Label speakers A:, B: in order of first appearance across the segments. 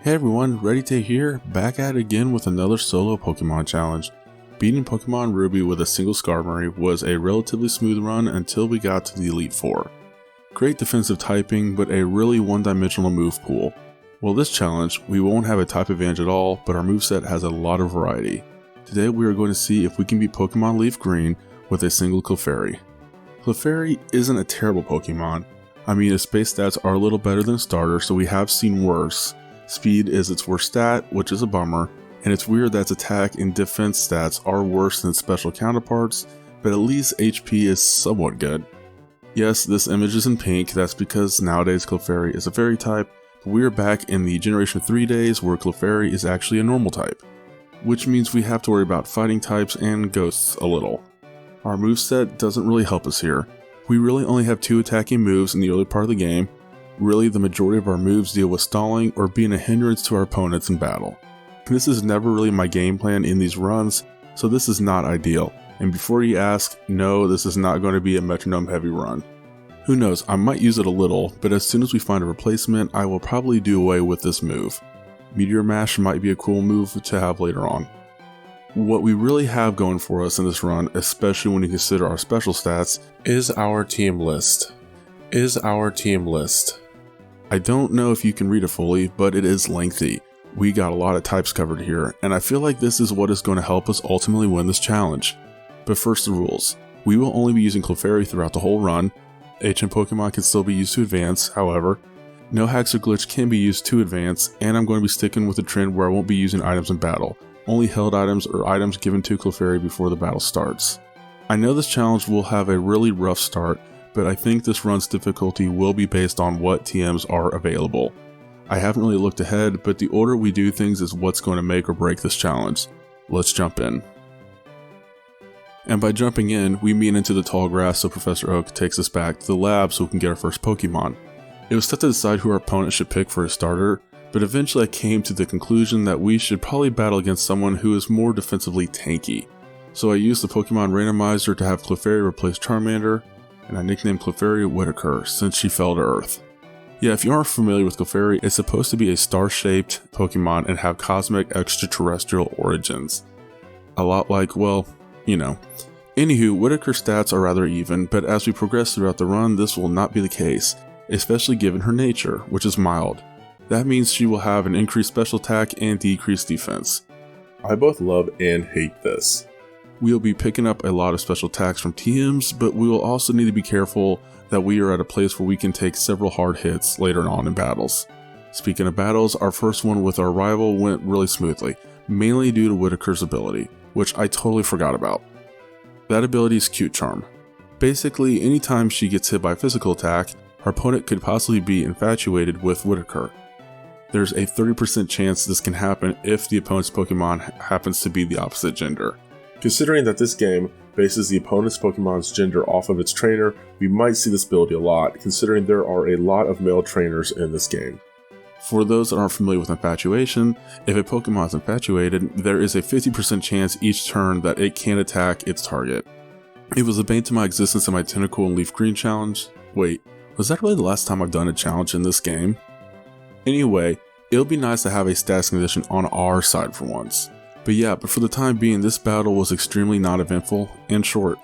A: Hey everyone, REDyTay here, back at it again with another solo Pokemon challenge. Beating Pokemon Ruby with a single Skarmory was a relatively smooth run until we got to the Elite Four. Great defensive typing, but a really one-dimensional move pool. Well, this challenge, we won't have a type advantage at all, but our moveset has a lot of variety. Today we are going to see if we can beat Pokemon LeafGreen with a single Clefairy. Clefairy isn't a terrible Pokemon. I mean, its base stats are a little better than starter, so we have seen worse. Speed is its worst stat, which is a bummer, and it's weird that its attack and defense stats are worse than its special counterparts, but at least HP is somewhat good. Yes, this image is in pink, that's because nowadays Clefairy is a fairy type, but we are back in the Generation 3 days where Clefairy is actually a normal type, which means we have to worry about fighting types and ghosts a little. Our moveset doesn't really help us here. We really only have 2 attacking moves in the early part of the game. Really, the majority of our moves deal with stalling or being a hindrance to our opponents in battle. This is never really my game plan in these runs, so this is not ideal. And before you ask, no, this is not going to be a metronome heavy run. Who knows, I might use it a little, but as soon as we find a replacement, I will probably do away with this move. Meteor Mash might be a cool move to have later on. What we really have going for us in this run, especially when you consider our special stats, is our team list. I don't know if you can read it fully, but it is lengthy. We got a lot of types covered here, and I feel like this is what is going to help us ultimately win this challenge. But first, the rules. We will only be using Clefairy throughout the whole run. HM Pokemon can still be used to advance, however. No hacks or glitch can be used to advance, and I'm going to be sticking with a trend where I won't be using items in battle. Only held items or items given to Clefairy before the battle starts. I know this challenge will have a really rough start, but I think this run's difficulty will be based on what TMs are available. I haven't really looked ahead, but the order we do things is what's going to make or break this challenge. Let's jump in. And by jumping in, we mean into the tall grass so Professor Oak takes us back to the lab so we can get our first Pokemon. It was tough to decide who our opponent should pick for a starter, but eventually I came to the conclusion that we should probably battle against someone who is more defensively tanky. So I used the Pokemon randomizer to have Clefairy replace Charmander, and I nicknamed Clefairy Whitaker since she fell to Earth. Yeah, if you aren't familiar with Clefairy, it's supposed to be a star-shaped Pokemon and have cosmic extraterrestrial origins. A lot like, well, you know. Anywho, Whitaker's stats are rather even, but as we progress throughout the run, this will not be the case, especially given her nature, which is mild. That means she will have an increased special attack and decreased defense. I both love and hate this. We'll be picking up a lot of special attacks from TMs, but we will also need to be careful that we are at a place where we can take several hard hits later on in battles. Speaking of battles, our first one with our rival went really smoothly, mainly due to Whitaker's ability, which I totally forgot about. That ability is Cute Charm. Basically, anytime she gets hit by a physical attack, our opponent could possibly be infatuated with Whitaker. There's a 30% chance this can happen if the opponent's Pokemon happens to be the opposite gender. Considering that this game bases the opponent's Pokemon's gender off of its trainer, we might see this ability a lot, considering there are a lot of male trainers in this game. For those that aren't familiar with infatuation, if a Pokemon is infatuated, there is a 50% chance each turn that it can attack its target. It was a bane to my existence in my Tentacle and LeafGreen challenge. Wait, was that really the last time I've done a challenge in this game? Anyway, it'll be nice to have a stats condition on our side for once. But for the time being, this battle was extremely non-eventful and short.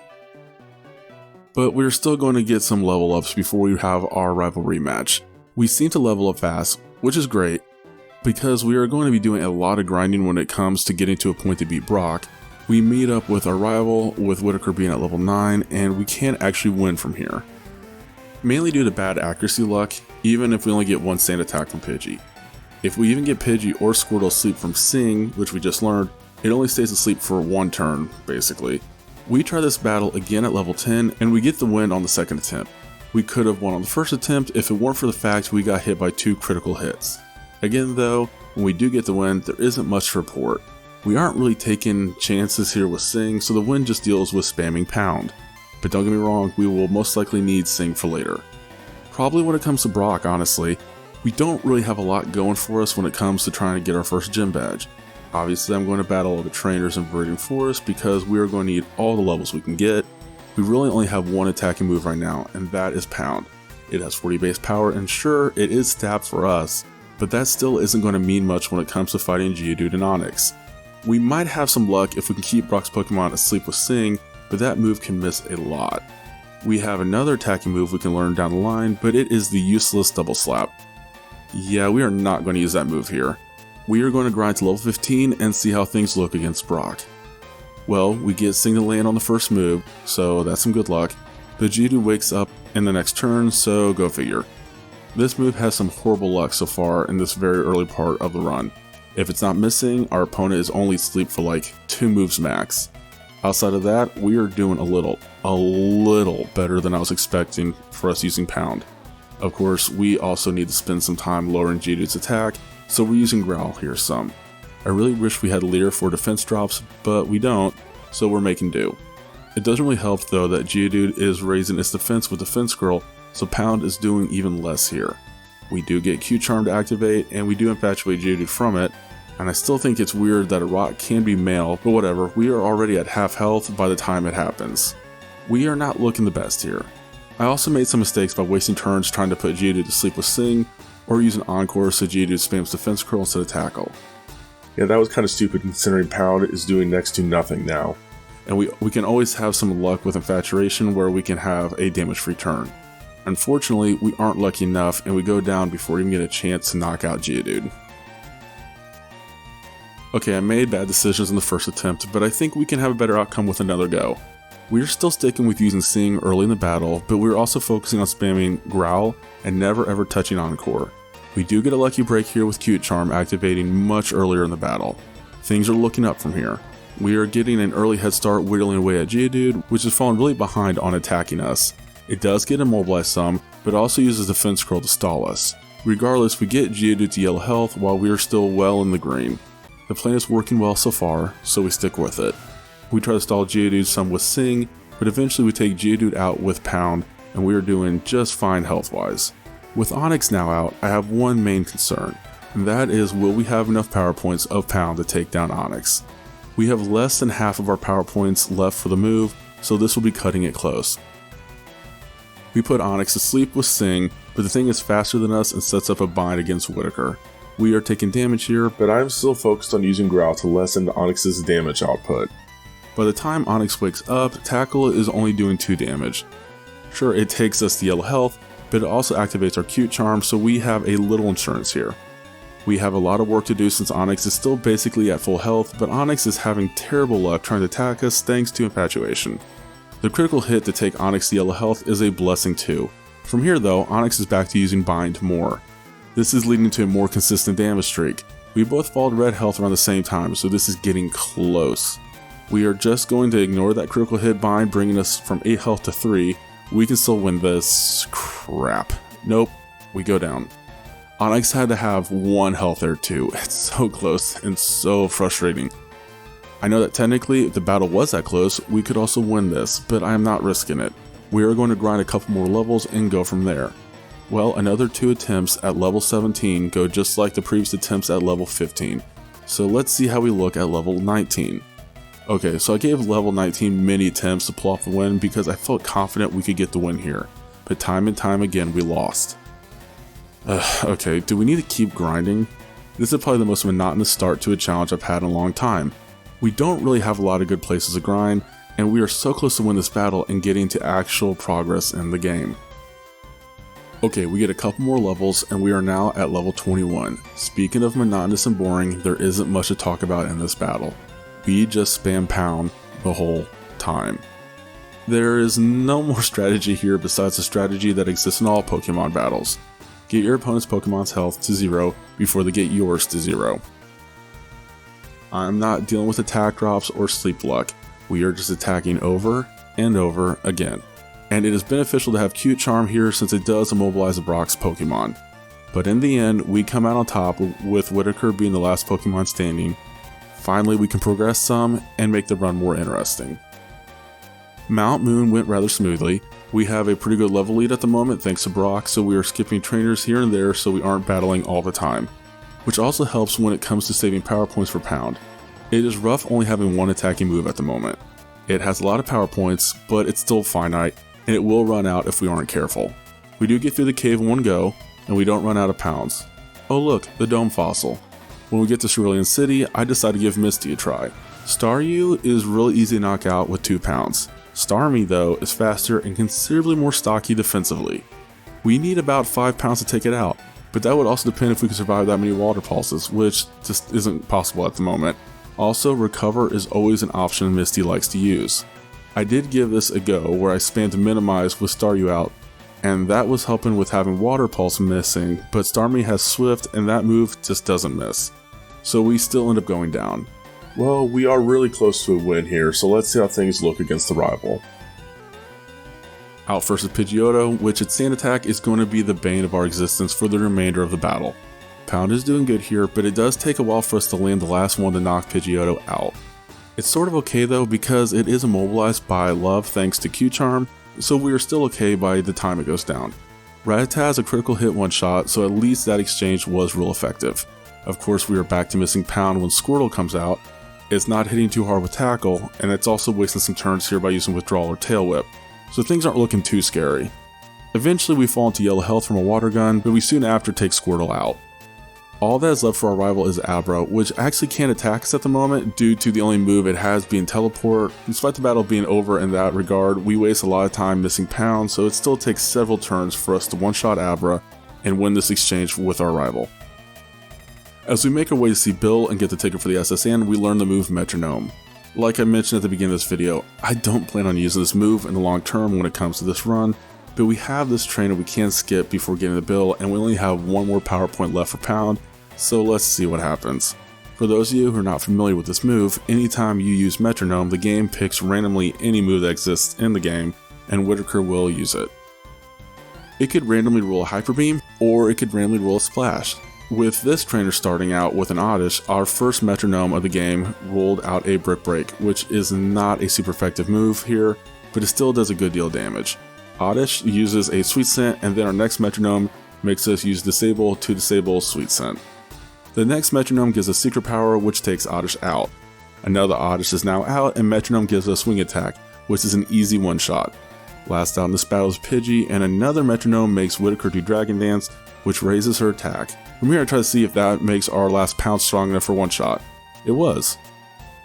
A: But we're still going to get some level ups before we have our rival rematch. We seem to level up fast, which is great, because we are going to be doing a lot of grinding when it comes to getting to a point to beat Brock. We meet up with our rival, with Whitaker being at level 9, and we can't actually win from here. Mainly due to bad accuracy luck, even if we only get one sand attack from Pidgey. If we even get Pidgey or Squirtle asleep from Sing, which we just learned, it only stays asleep for one turn, basically. We try this battle again at level 10, and we get the win on the second attempt. We could have won on the first attempt if it weren't for the fact we got hit by 2 critical hits. Again though, when we do get the win, there isn't much to report. We aren't really taking chances here with Sing, so the win just deals with spamming Pound. But don't get me wrong, we will most likely need Sing for later. Probably when it comes to Brock, honestly, we don't really have a lot going for us when it comes to trying to get our first gym badge. Obviously I'm going to battle all the trainers in Viridian Forest because we are going to need all the levels we can get. We really only have one attacking move right now, and that is Pound. It has 40 base power, and sure, it is stab for us, but that still isn't going to mean much when it comes to fighting Geodude and Onix. We might have some luck if we can keep Brock's Pokemon asleep with Sing, but that move can miss a lot. We have another attacking move we can learn down the line, but it is the useless Double Slap. Yeah, we are not going to use that move here. We are going to grind to level 15 and see how things look against Brock. Well, we get Sing to land on the first move, so that's some good luck. The Geodude wakes up in the next turn, so go figure. This move has some horrible luck so far in this very early part of the run. If it's not missing, our opponent is only asleep for like 2 moves max. Outside of that, we are doing a little better than I was expecting for us using Pound. Of course, we also need to spend some time lowering Geodude's attack, so we're using Growl here some. I really wish we had Leer for defense drops, but we don't, so we're making do. It doesn't really help though that Geodude is raising its defense with Defense Curl, so Pound is doing even less here. We do get Q-Charm to activate, and we do infatuate Geodude from it, and I still think it's weird that a rock can be male, but whatever, we are already at half health by the time it happens. We are not looking the best here. I also made some mistakes by wasting turns trying to put Geodude to sleep with Sing, or using Encore so Geodude spams Defense Curl instead of Tackle.
B: Yeah, that was kind of stupid considering Pound is doing next to nothing now.
A: And we can always have some luck with Infatuation where we can have a damage-free turn. Unfortunately, we aren't lucky enough and we go down before we even get a chance to knock out Geodude. Okay, I made bad decisions in the first attempt, but I think we can have a better outcome with another go. We're still sticking with using Sing early in the battle, but we're also focusing on spamming Growl and never ever touching Encore. We do get a lucky break here with Q-Charm activating much earlier in the battle. Things are looking up from here. We are getting an early head start whittling away at Geodude, which is falling really behind on attacking us. It does get immobilized some, but also uses Defense Curl to stall us. Regardless, we get Geodude to yellow health while we are still well in the green. The plan is working well so far, so we stick with it. We try to stall Geodude some with Sing, but eventually we take Geodude out with Pound, and we are doing just fine health-wise. With Onix now out, I have one main concern, and that is will we have enough power points of Pound to take down Onix? We have less than half of our power points left for the move, so this will be cutting it close. We put Onix to sleep with Sing, but the thing is faster than us and sets up a bind against Whitaker. We are taking damage here,
B: but I'm still focused on using Growl to lessen Onix's damage output.
A: By the time Onix wakes up, Tackle is only doing 2 damage. Sure, it takes us the yellow health, but it also activates our Q-Charm, so we have a little insurance here. We have a lot of work to do since Onix is still basically at full health, but Onix is having terrible luck trying to attack us thanks to Infatuation. The critical hit to take Onix the yellow health is a blessing too. From here though, Onix is back to using Bind more. This is leading to a more consistent damage streak. We both fall to red health around the same time, so this is getting close. We are just going to ignore that critical hit bind, bringing us from 8 health to 3. We can still win this. Crap. Nope. We go down. Onix had to have 1 health there too. It's so close and so frustrating. I know that technically if the battle was that close, we could also win this, but I am not risking it. We are going to grind a couple more levels and go from there. Well, another 2 attempts at level 17 go just like the previous attempts at level 15. So let's see how we look at level 19. Okay, so I gave level 19 many attempts to pull off the win because I felt confident we could get the win here, but time and time again we lost. Okay, do we need to keep grinding? This is probably the most monotonous start to a challenge I've had in a long time. We don't really have a lot of good places to grind, and we are so close to win this battle and getting to actual progress in the game. Okay, we get a couple more levels and we are now at level 21. Speaking of monotonous and boring, there isn't much to talk about in this battle. We just spam Pound the whole time. There is no more strategy here besides the strategy that exists in all Pokemon battles. Get your opponent's Pokemon's health to 0 before they get yours to 0. I'm not dealing with attack drops or sleep luck. We are just attacking over and over again. And it is beneficial to have Q-Charm here since it does immobilize Brock's Pokemon. But in the end, we come out on top with Whitaker being the last Pokemon standing. Finally, we can progress some and make the run more interesting. Mount Moon went rather smoothly. We have a pretty good level lead at the moment thanks to Brock, so we are skipping trainers here and there so we aren't battling all the time. Which also helps when it comes to saving power points for Pound. It is rough only having 1 attacking move at the moment. It has a lot of power points, but it's still finite, and it will run out if we aren't careful. We do get through the cave in one go, and we don't run out of pounds. Oh look, the dome fossil. When we get to Cerulean City, I decide to give Misty a try. Staryu is really easy to knock out with 2 pounds. Starmie though is faster and considerably more stocky defensively. We need about 5 pounds to take it out, but that would also depend if we could survive that many water pulses, which just isn't possible at the moment. Also, Recover is always an option Misty likes to use. I did give this a go where I spammed to minimize with Staryu out, and that was helping with having Water Pulse missing, but Starmie has Swift and that move just doesn't miss. So we still end up going down.
B: Well, we are really close to a win here, so let's see how things look against the rival.
A: Out first is Pidgeotto, which its sand attack is going to be the bane of our existence for the remainder of the battle. Pound is doing good here, but it does take a while for us to land the last one to knock Pidgeotto out. It's sort of okay though because it is immobilized by Love thanks to Q-Charm, so we are still okay by the time it goes down. REDyTay has a critical hit one shot, so at least that exchange was real effective. Of course we are back to missing Pound when Squirtle comes out. It's not hitting too hard with Tackle, and it's also wasting some turns here by using Withdrawal or Tail Whip, so things aren't looking too scary. Eventually we fall into yellow health from a water gun, but we soon after take Squirtle out. All that is left for our rival is Abra, which actually can't attack us at the moment due to the only move it has being Teleport. Despite the battle being over in that regard, we waste a lot of time missing Pound, so it still takes several turns for us to one-shot Abra and win this exchange with our rival. As we make our way to see Bill and get the ticket for the SSN, we learn the move Metronome. Like I mentioned at the beginning of this video, I don't plan on using this move in the long term when it comes to this run, but we have this trainer we can skip before getting the Bill, and we only have one more power point left for Pound, so let's see what happens. For those of you who are not familiar with this move, anytime you use Metronome, the game picks randomly any move that exists in the game, and Whitaker will use it. It could randomly roll a Hyper Beam, or it could randomly roll a Splash. With this trainer starting out with an Oddish, our first Metronome of the game rolled out a Brick Break, which is not a super effective move here, but it still does a good deal of damage. Oddish uses a Sweet Scent, and then our next Metronome makes us use Disable to disable Sweet Scent. The next Metronome gives us Secret Power, which takes Oddish out. Another Oddish is now out, and Metronome gives us Wing Attack, which is an easy one-shot. Last out in this battle is Pidgey, and another Metronome makes Whitaker do Dragon Dance, which raises her attack. From here I try to see if that makes our last Pound strong enough for one shot. It was.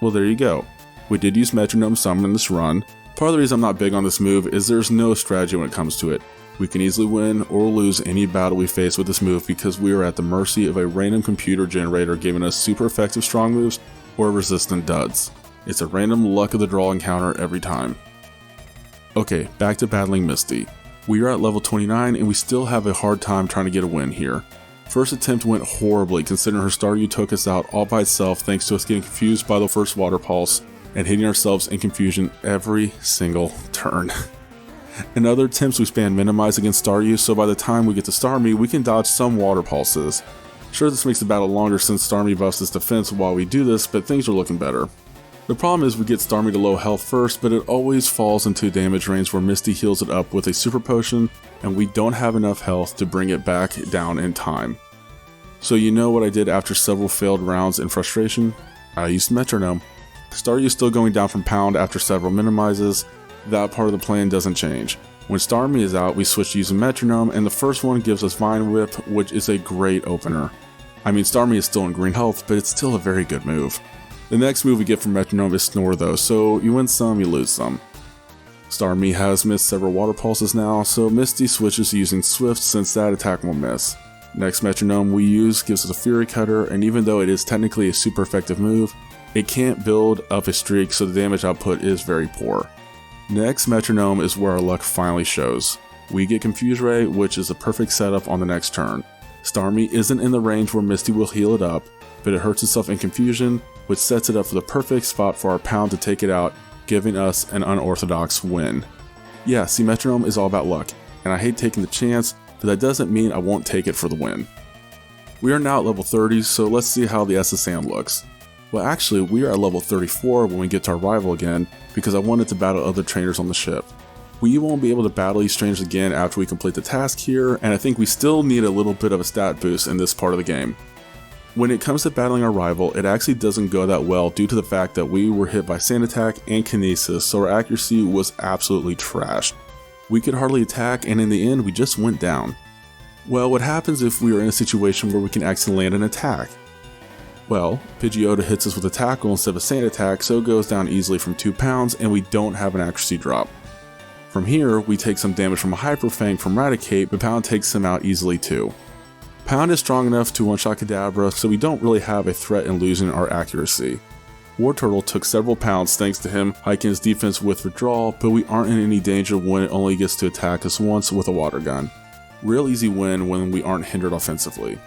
A: Well, there you go. We did use Metronome some in this run. Part of the reason I'm not big on this move is there's no strategy when it comes to it. We can easily win or lose any battle we face with this move because we are at the mercy of a random computer generator giving us super effective strong moves or resistant duds. It's a random luck of the draw encounter every time. Okay, back to battling Misty. We are at level 29 and we still have a hard time trying to get a win here. First attempt went horribly considering her Staryu took us out all by itself thanks to us getting confused by the first Water Pulse and hitting ourselves in confusion every single turn. In other attempts we spam Minimize against Staryu, so by the time we get to Starmie we can dodge some Water Pulses. Sure, this makes the battle longer since Starmie buffs its defense while we do this, but things are looking better. The problem is we get Starmie to low health first, but it always falls into damage range where Misty heals it up with a Super Potion, and we don't have enough health to bring it back down in time. So you know what I did after several failed rounds in frustration? I used Metronome. Staryu is still going down from Pound after several minimizes. That part of the plan doesn't change. When Starmie is out, we switch to using Metronome, and the first one gives us Vine Whip, which is a great opener. I mean, Starmie is still in green health, but it's still a very good move. The next move we get from Metronome is Snore though, so you win some, you lose some. Starmie has missed several Water Pulses now, so Misty switches to using Swift since that attack won't miss. Next Metronome we use gives us a Fury Cutter, and even though it is technically a super effective move, it can't build up a streak, so the damage output is very poor. Next Metronome is where our luck finally shows. We get Confuse Ray, which is a perfect setup on the next turn. Starmie isn't in the range where Misty will heal it up, but it hurts itself in confusion, which sets it up for the perfect spot for our Pound to take it out, giving us an unorthodox win. Yeah, see, Metronome is all about luck, and I hate taking the chance, but that doesn't mean I won't take it for the win. We are now at level 30, so let's see how the SSN looks. Well, actually, we are at level 34 when we get to our rival again, because I wanted to battle other trainers on the ship. We won't be able to battle these trainers again after we complete the task here, and I think we still need a little bit of a stat boost in this part of the game. When it comes to battling our rival, it actually doesn't go that well due to the fact that we were hit by Sand Attack and Kinesis, so our accuracy was absolutely trashed. We could hardly attack, and in the end we just went down. Well, what happens if we are in a situation where we can actually land an attack? Well, Pidgeotto hits us with a tackle instead of a sand attack, so it goes down easily from 2 pounds and we don't have an accuracy drop. From here, we take some damage from a Hyper Fang from REDyTay, but Pound takes him out easily too. Pound is strong enough to one-shot Kadabra, so we don't really have a threat in losing our accuracy. Wartortle took several pounds thanks to him hiking his defense with withdrawal, but we aren't in any danger when it only gets to attack us once with a water gun. Real easy win when we aren't hindered offensively.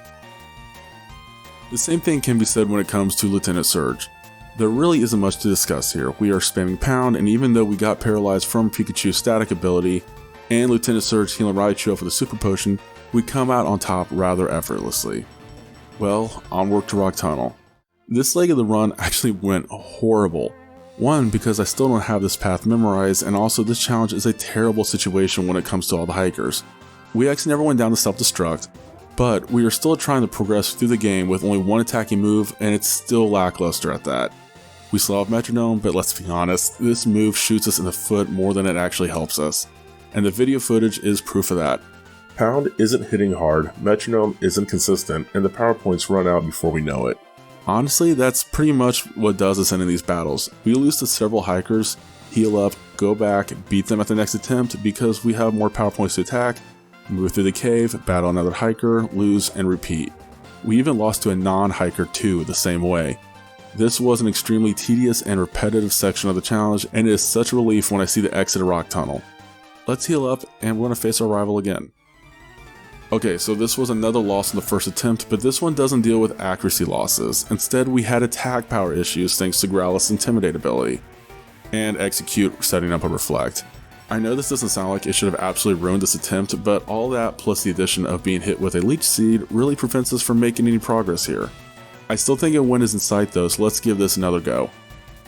A: The same thing can be said when it comes to Lieutenant Surge. There really isn't much to discuss here. We are spamming Pound, and even though we got paralyzed from Pikachu's static ability, and Lieutenant Surge healing Raichu up with a Super Potion, we come out on top rather effortlessly. Well, onward to Rock Tunnel. This leg of the run actually went horrible. One, because I still don't have this path memorized, and also this challenge is a terrible situation when it comes to all the hikers. We actually never went down to self-destruct, but we are still trying to progress through the game with only one attacking move, and it's still lackluster at that. We still have Metronome, but let's be honest, this move shoots us in the foot more than it actually helps us. And the video footage is proof of that.
B: Pound isn't hitting hard, Metronome isn't consistent, and the power points run out before we know it.
A: Honestly, that's pretty much what does us in these battles. We lose to several hikers, heal up, go back, beat them at the next attempt because we have more power points to attack, move through the cave, battle another hiker, lose, and repeat. We even lost to a non-hiker too the same way. This was an extremely tedious and repetitive section of the challenge, and it is such a relief when I see the exit of Rock Tunnel. Let's heal up, and we're going to face our rival again. Okay, so this was another loss in the first attempt, but this one doesn't deal with accuracy losses. Instead, we had attack power issues thanks to Growlithe's Intimidate ability, and Execute setting up a Reflect. I know this doesn't sound like it should have absolutely ruined this attempt, but all that plus the addition of being hit with a Leech Seed really prevents us from making any progress here. I still think a win is in sight though, so let's give this another go.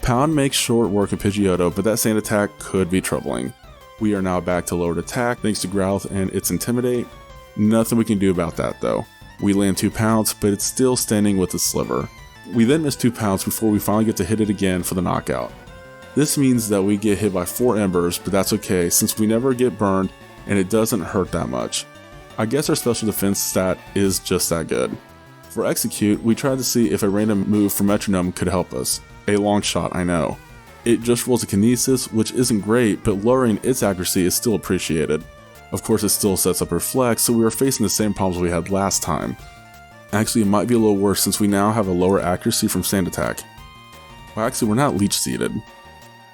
A: Pound makes short work of Pidgeotto, but that sand attack could be troubling. We are now back to lowered attack thanks to Growlithe and its Intimidate. Nothing we can do about that though. We land 2 pounds, but it's still standing with the sliver. We then miss 2 pounds before we finally get to hit it again for the knockout. This means that we get hit by 4 embers, but that's okay since we never get burned and it doesn't hurt that much. I guess our special defense stat is just that good. For Execute, we tried to see if a random move from Metronome could help us. A long shot, I know. It just rolls a Kinesis, which isn't great, but lowering its accuracy is still appreciated. Of course, it still sets up Reflect, so we are facing the same problems we had last time. Actually, it might be a little worse since we now have a lower accuracy from Sand Attack. Well, actually, we're not Leech Seeded.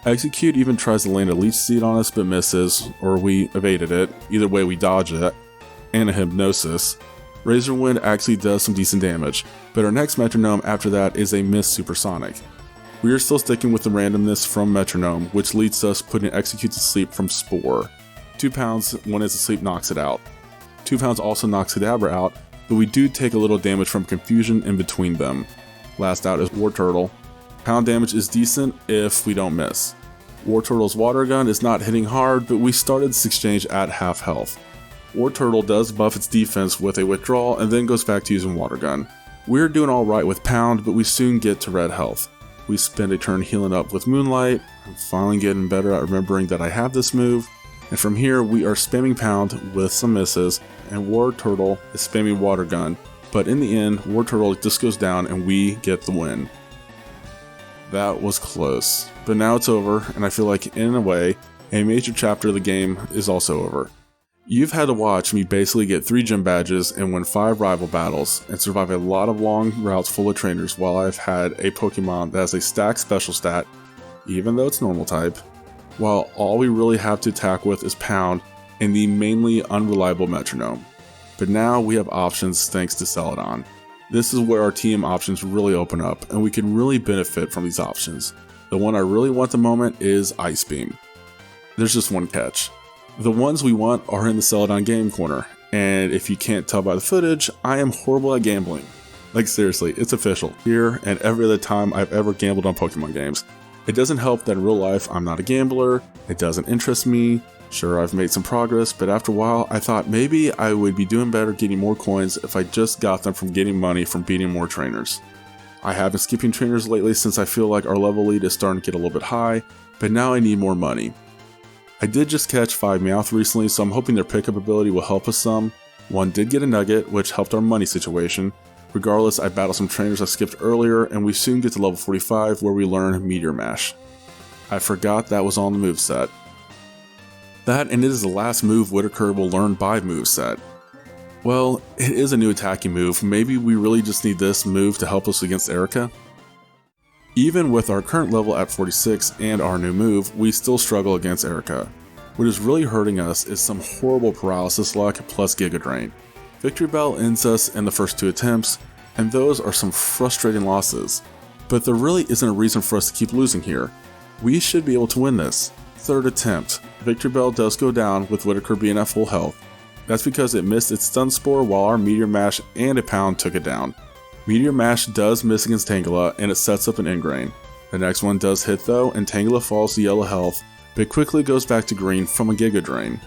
A: Execute even tries to land a Leech Seed on us but misses, or we evaded it. Either way, we dodge it. And a Hypnosis. Razor Wind actually does some decent damage, but our next Metronome after that is a Mist Supersonic. We are still sticking with the randomness from Metronome, which leads to us putting Execute to sleep from Spore. 2 pounds when it's asleep knocks it out. 2 pounds also knocks Kadabra out, but we do take a little damage from Confusion in between them. Last out is Wartortle. Pound damage is decent if we don't miss. Wartortle's Water Gun is not hitting hard, but we started this exchange at half health. Wartortle does buff its defense with a withdrawal and then goes back to using Water Gun. We're doing alright with Pound, but we soon get to red health. We spend a turn healing up with Moonlight. I'm finally getting better at remembering that I have this move. And from here, we are spamming Pound with some misses, and Wartortle is spamming Water Gun. But in the end, Wartortle just goes down and we get the win. That was close, but now it's over, and I feel like, in a way, a major chapter of the game is also over. You've had to watch me basically get 3 gym badges and win 5 rival battles, and survive a lot of long routes full of trainers while I've had a Pokemon that has a stacked special stat, even though it's normal type, while all we really have to attack with is Pound and the mainly unreliable Metronome. But now we have options thanks to Celadon. This is where our team options really open up, and we can really benefit from these options. The one I really want at the moment is Ice Beam. There's just one catch. The ones we want are in the Celadon Game Corner, and if you can't tell by the footage, I am horrible at gambling. Like seriously, it's official, here and every other time I've ever gambled on Pokemon games. It doesn't help that in real life I'm not a gambler, it doesn't interest me. Sure, I've made some progress, but after a while I thought maybe I would be doing better getting more coins if I just got them from getting money from beating more trainers. I have been skipping trainers lately since I feel like our level lead is starting to get a little bit high, but now I need more money. I did just catch 5 Meowth recently, so I'm hoping their pickup ability will help us some. One did get a nugget, which helped our money situation. Regardless, I battled some trainers I skipped earlier, and we soon get to level 45 where we learn Meteor Mash. I forgot that was on the moveset. That, and it is the last move Whitaker will learn by moveset. Well, it is a new attacking move. Maybe we really just need this move to help us against Erica? Even with our current level at 46 and our new move, we still struggle against Erica. What is really hurting us is some horrible paralysis luck plus Giga Drain. Victory Bell ends us in the first 2 attempts, and those are some frustrating losses. But there really isn't a reason for us to keep losing here. We should be able to win this. 3rd attempt. Victory Bell does go down with Whitaker being at full health. That's because it missed its Stun Spore while our Meteor Mash and a Pound took it down. Meteor Mash does miss against Tangela and it sets up an Ingrain. The next one does hit though, and Tangela falls to yellow health, but quickly goes back to green from a Giga Drain.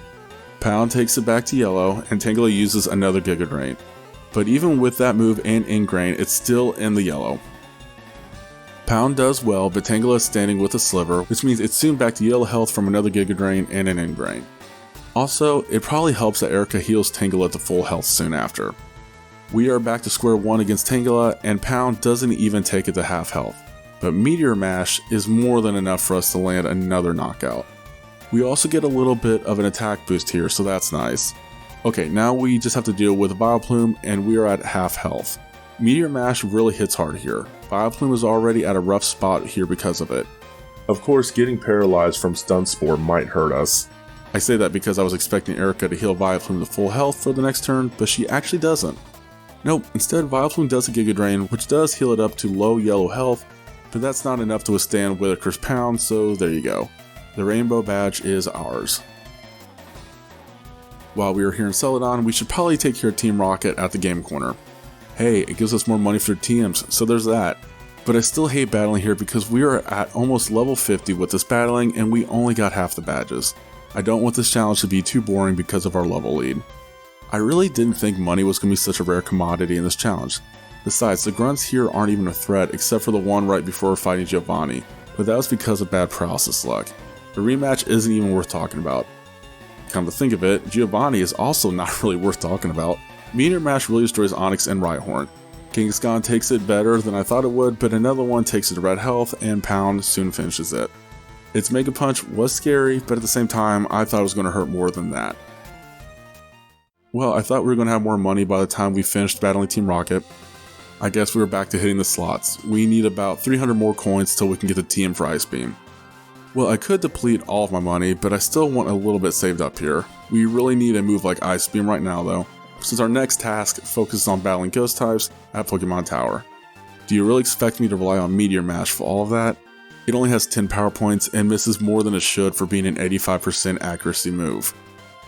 A: Pound takes it back to yellow, and Tangela uses another Giga Drain. But even with that move and Ingrain, it's still in the yellow. Pound does well, but Tangela is standing with a sliver, which means it's soon back to yellow health from another Giga Drain and an Ingrain. Also, it probably helps that Erica heals Tangela to full health soon after. We are back to square one against Tangela, and Pound doesn't even take it to half health. But Meteor Mash is more than enough for us to land another knockout. We also get a little bit of an attack boost here, so that's nice. Okay, now we just have to deal with Vileplume, and we are at half health. Meteor Mash really hits hard here. Vileplume is already at a rough spot here because of it.
B: Of course, getting paralyzed from Stun Spore might hurt us.
A: I say that because I was expecting Erica to heal Vileplume to full health for the next turn, but she actually doesn't. Nope, instead Vileplume does a Giga Drain, which does heal it up to low yellow health, but that's not enough to withstand Whitaker's Pound, so there you go. The Rainbow Badge is ours. While we are here in Celadon, we should probably take care of Team Rocket at the game corner. Hey, it gives us more money for TMs, so there's that. But I still hate battling here because we are at almost level 50 with this battling and we only got half the badges. I don't want this challenge to be too boring because of our level lead. I really didn't think money was going to be such a rare commodity in this challenge. Besides, the grunts here aren't even a threat except for the one right before fighting Giovanni, but that was because of bad paralysis luck. The rematch isn't even worth talking about. Come to think of it, Giovanni is also not really worth talking about. Meteor Mash really destroys Onyx and Rhyhorn. Kangaskhan takes it better than I thought it would, but another one takes it to red health, and Pound soon finishes it. Its Mega Punch was scary, but at the same time, I thought it was going to hurt more than that. Well, I thought we were going to have more money by the time we finished battling Team Rocket. I guess we were back to hitting the slots. We need about 300 more coins till we can get the TM for Ice Beam. Well, I could deplete all of my money, but I still want a little bit saved up here. We really need a move like Ice Beam right now though, since our next task focuses on battling ghost types at Pokemon Tower. Do you really expect me to rely on Meteor Mash for all of that? It only has 10 power points and misses more than it should for being an 85% accuracy move.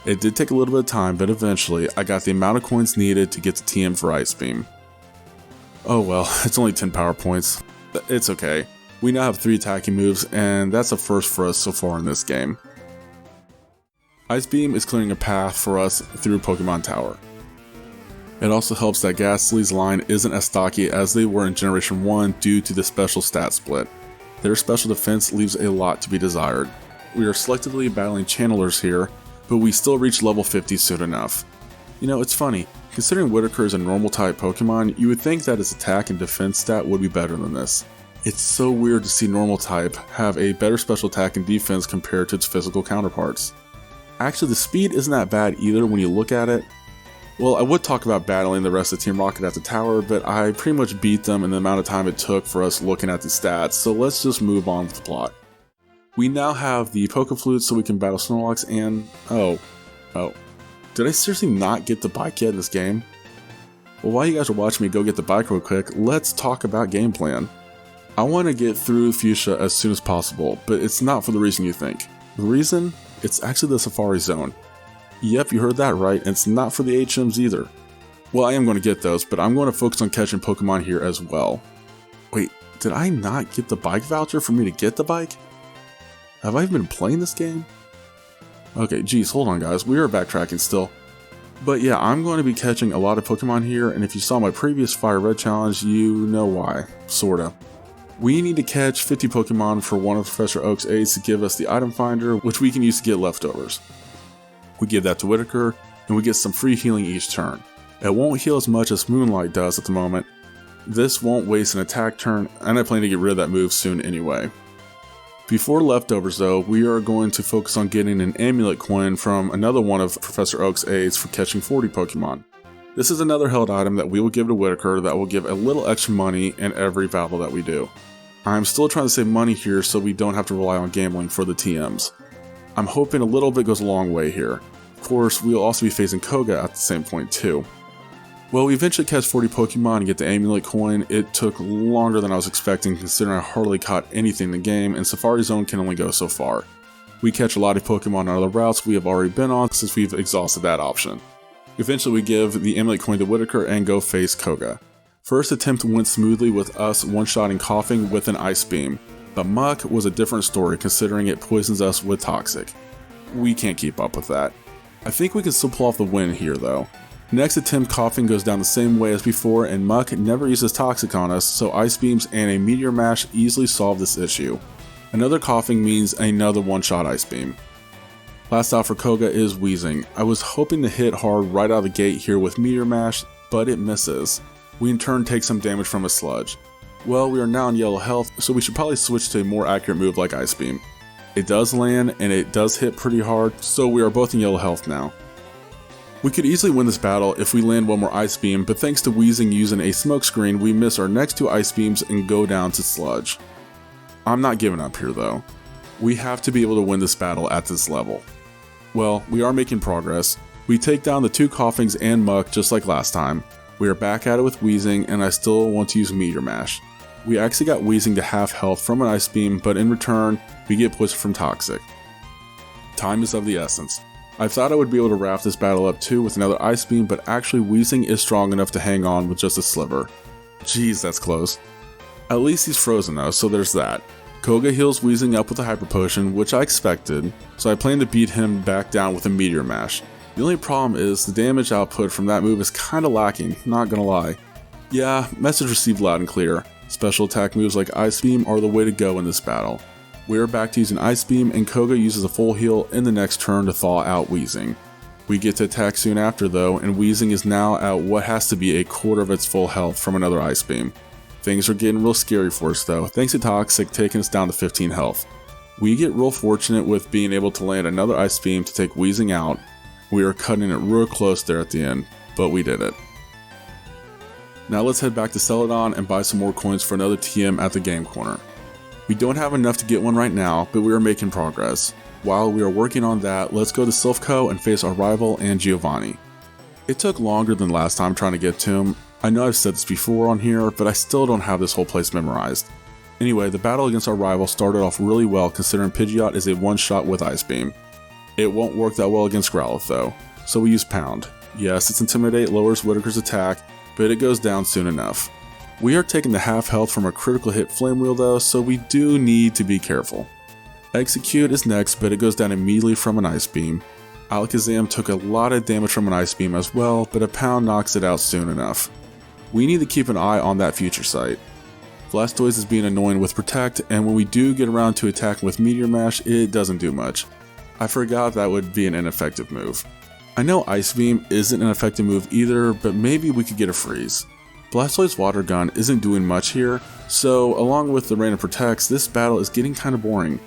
A: It did take a little bit of time, but eventually I got the amount of coins needed to get to TM for Ice Beam. Oh well, it's only 10 power points. It's okay. We now have 3 attacking moves, and that's a first for us so far in this game. Ice Beam is clearing a path for us through Pokemon Tower. It also helps that Ghastly's line isn't as stocky as they were in Generation 1 due to the special stat split. Their special defense leaves a lot to be desired. We are selectively battling channelers here, but we still reach level 50 soon enough. You know, it's funny, considering Whitaker is a normal type Pokemon, you would think that his attack and defense stat would be better than this. It's so weird to see normal type have a better special attack and defense compared to its physical counterparts. Actually, the speed isn't that bad either when you look at it. Well, I would talk about battling the rest of Team Rocket at the tower, but I pretty much beat them in the amount of time it took for us looking at the stats, so let's just move on with the plot. We now have the Pokeflute so we can battle Snorlax and... Oh. Did I seriously not get the bike yet in this game? Well, while you guys are watching me go get the bike real quick, let's talk about game plan. I want to get through Fuchsia as soon as possible, but it's not for the reason you think. The reason? It's actually the Safari Zone. Yep, you heard that right, and it's not for the HMs either. Well, I am going to get those, but I'm going to focus on catching Pokemon here as well. Wait, did I not get the bike voucher for me to get the bike? Have I even been playing this game? Okay, geez, hold on guys, we are backtracking still. But yeah, I'm going to be catching a lot of Pokemon here, and if you saw my previous Fire Red challenge, you know why, sorta. We need to catch 50 Pokemon for one of Professor Oak's aides to give us the item finder, which we can use to get leftovers. We give that to Whitaker, and we get some free healing each turn. It won't heal as much as Moonlight does at the moment. This won't waste an attack turn, and I plan to get rid of that move soon anyway. Before leftovers though, we are going to focus on getting an amulet coin from another one of Professor Oak's aides for catching 40 Pokemon. This is another held item that we will give to Whitaker that will give a little extra money in every battle that we do. I'm still trying to save money here so we don't have to rely on gambling for the TMs. I'm hoping a little bit goes a long way here. Of course, we will also be facing Koga at the same point too. Well, we eventually catch 40 Pokemon and get the amulet coin. It took longer than I was expecting considering I hardly caught anything in the game and Safari Zone can only go so far. We catch a lot of Pokemon on other routes we have already been on since we've exhausted that option. Eventually we give the amulet coin to Whitaker and go face Koga. First attempt went smoothly with us one-shotting Coughing with an Ice Beam, but Muck was a different story considering it poisons us with Toxic. We can't keep up with that. I think we can still pull off the win here though. Next attempt Coughing goes down the same way as before and Muck never uses Toxic on us, so Ice Beams and a Meteor Mash easily solve this issue. Another Coughing means another one-shot Ice Beam. Last out for Koga is Wheezing. I was hoping to hit hard right out of the gate here with Meteor Mash, but it misses. We in turn take some damage from a Sludge. Well, we are now in yellow health, so we should probably switch to a more accurate move like Ice Beam. It does land and it does hit pretty hard, so we are both in yellow health now. We could easily win this battle if we land one more Ice Beam, but thanks to Wheezing using a smoke screen, we miss our next two Ice Beams and go down to Sludge. I'm not giving up here though. We have to be able to win this battle at this level. Well, we are making progress. We take down the two Coughings and Muck just like last time. We are back at it with Wheezing and I still want to use Meteor Mash. We actually got Wheezing to half health from an Ice Beam, but in return, we get pushed from Toxic. Time is of the essence. I thought I would be able to wrap this battle up too with another Ice Beam, but actually Wheezing is strong enough to hang on with just a sliver. Jeez, that's close. At least he's frozen though, so there's that. Koga heals Wheezing up with a Hyper Potion, which I expected, so I plan to beat him back down with a Meteor Mash. The only problem is the damage output from that move is kinda lacking, not gonna lie. Yeah, message received loud and clear. Special attack moves like Ice Beam are the way to go in this battle. We are back to using Ice Beam and Koga uses a full heal in the next turn to thaw out Wheezing. We get to attack soon after though, and Wheezing is now at what has to be a quarter of its full health from another Ice Beam. Things are getting real scary for us though, thanks to Toxic taking us down to 15 health. We get real fortunate with being able to land another Ice Beam to take Wheezing out. We are cutting it real close there at the end, but we did it. Now let's head back to Celadon and buy some more coins for another TM at the game corner. We don't have enough to get one right now, but we are making progress. While we are working on that, let's go to Silphco and face our rival and Giovanni. It took longer than last time trying to get to him. I know I've said this before on here, but I still don't have this whole place memorized. Anyway, the battle against our rival started off really well considering Pidgeot is a one-shot with Ice Beam. It won't work that well against Growlithe though, so we use Pound. Yes, its Intimidate lowers Whitaker's attack, but it goes down soon enough. We are taking the half health from our critical hit Flame Wheel though, so we do need to be careful. Execute is next, but it goes down immediately from an Ice Beam. Alakazam took a lot of damage from an Ice Beam as well, but a Pound knocks it out soon enough. We need to keep an eye on that future sight. Blastoise is being annoying with Protect, and when we do get around to attacking with Meteor Mash, it doesn't do much. I forgot that would be an ineffective move. I know Ice Beam isn't an effective move either, but maybe we could get a freeze. Blastoise Water Gun isn't doing much here, so along with the random protects, this battle is getting kinda boring.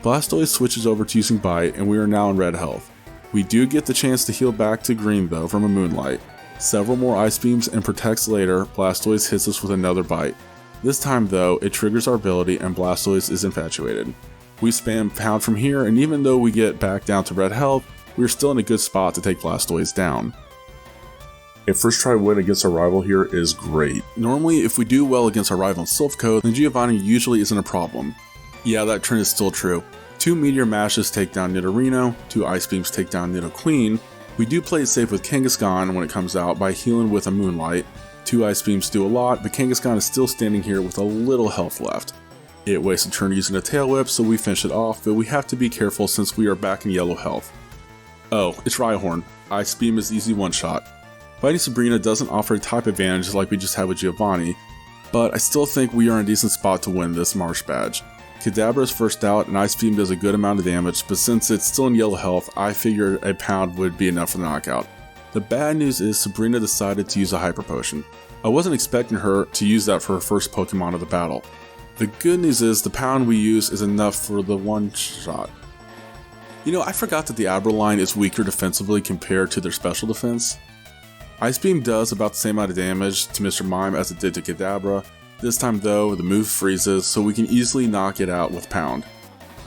A: Blastoise switches over to using Bite and we are now in red health. We do get the chance to heal back to green though from a Moonlight. Several more Ice Beams and protects later, Blastoise hits us with another Bite. This time though, it triggers our ability and Blastoise is infatuated. We spam Pound from here, and even though we get back down to red health, we are still in a good spot to take Blastoise down.
B: A first try win against our rival here is great.
A: Normally, if we do well against our rival in Silphco, then Giovanni usually isn't a problem. Yeah, that trend is still true. 2 Meteor Mashes take down Nidorino, 2 Ice Beams take down Nidoqueen. We do play it safe with Kangaskhan when it comes out by healing with a Moonlight. 2 Ice Beams do a lot, but Kangaskhan is still standing here with a little health left. It wastes a turn using a Tail Whip, so we finish it off, but we have to be careful since we are back in yellow health. Oh, it's Rhyhorn. Ice Beam is easy one-shot. Fighting Sabrina doesn't offer a type advantage like we just had with Giovanni, but I still think we are in a decent spot to win this Marsh badge. Kadabra is first out and Ice Beam does a good amount of damage, but since it's still in yellow health, I figured a Pound would be enough for the knockout. The bad news is Sabrina decided to use a Hyper Potion. I wasn't expecting her to use that for her first Pokemon of the battle. The good news is the pound we use is enough for the one shot. You know, I forgot that the Abra line is weaker defensively compared to their special defense. Ice Beam does about the same amount of damage to Mr. Mime as it did to Kadabra. This time though, the move freezes, so we can easily knock it out with Pound.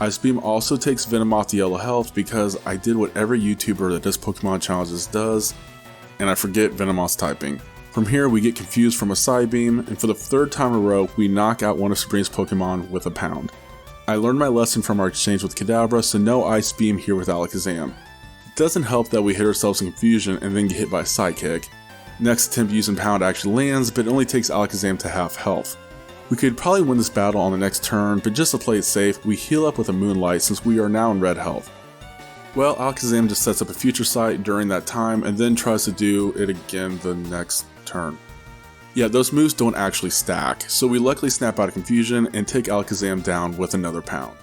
A: Ice Beam also takes Venom off the yellow health because I did what every YouTuber that does Pokemon challenges does, and I forget Venomoth's typing. From here we get confused from a Side Beam, and for the third time in a row we knock out one of Sabrina's Pokemon with a Pound. I learned my lesson from our exchange with Kadabra, so no Ice Beam here with Alakazam. It doesn't help that we hit ourselves in confusion and then get hit by a Psychic. Next attempt using Pound actually lands, but it only takes Alakazam to half health. We could probably win this battle on the next turn, but just to play it safe, we heal up with a Moonlight since we are now in red health. Well, Alakazam just sets up a Future Sight during that time and then tries to do it again the next turn. Yeah, those moves don't actually stack, so we luckily snap out of confusion and take Alakazam down with another Pound.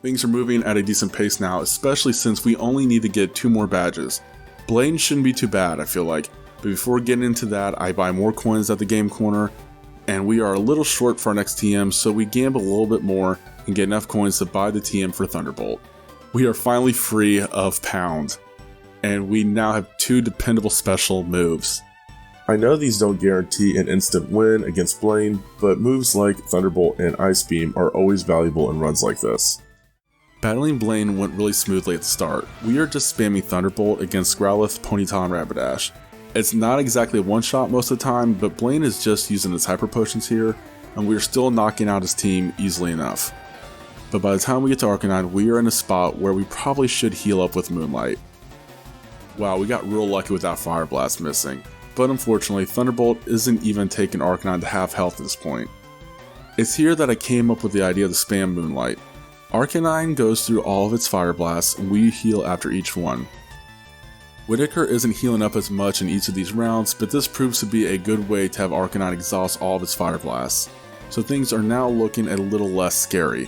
A: Things are moving at a decent pace now, especially since we only need to get 2 more badges. Blaine shouldn't be too bad, I feel like, but before getting into that, I buy more coins at the game corner, and we are a little short for our next TM, so we gamble a little bit more and get enough coins to buy the TM for Thunderbolt. We are finally free of Pound, and we now have 2 dependable special moves.
B: I know these don't guarantee an instant win against Blaine, but moves like Thunderbolt and Ice Beam are always valuable in runs like this.
A: Battling Blaine went really smoothly at the start. We are just spamming Thunderbolt against Growlithe, Ponyta, and Rapidash. It's not exactly a one-shot most of the time, but Blaine is just using his Hyper Potions here, and we are still knocking out his team easily enough. But by the time we get to Arcanine, we are in a spot where we probably should heal up with Moonlight. Wow, we got real lucky with that Fire Blast missing, but unfortunately Thunderbolt isn't even taking Arcanine to half health at this point. It's here that I came up with the idea to spam Moonlight. Arcanine goes through all of its Fire Blasts, and we heal after each one. Whitaker isn't healing up as much in each of these rounds, but this proves to be a good way to have Arcanine exhaust all of its Fire Blasts, so things are now looking a little less scary.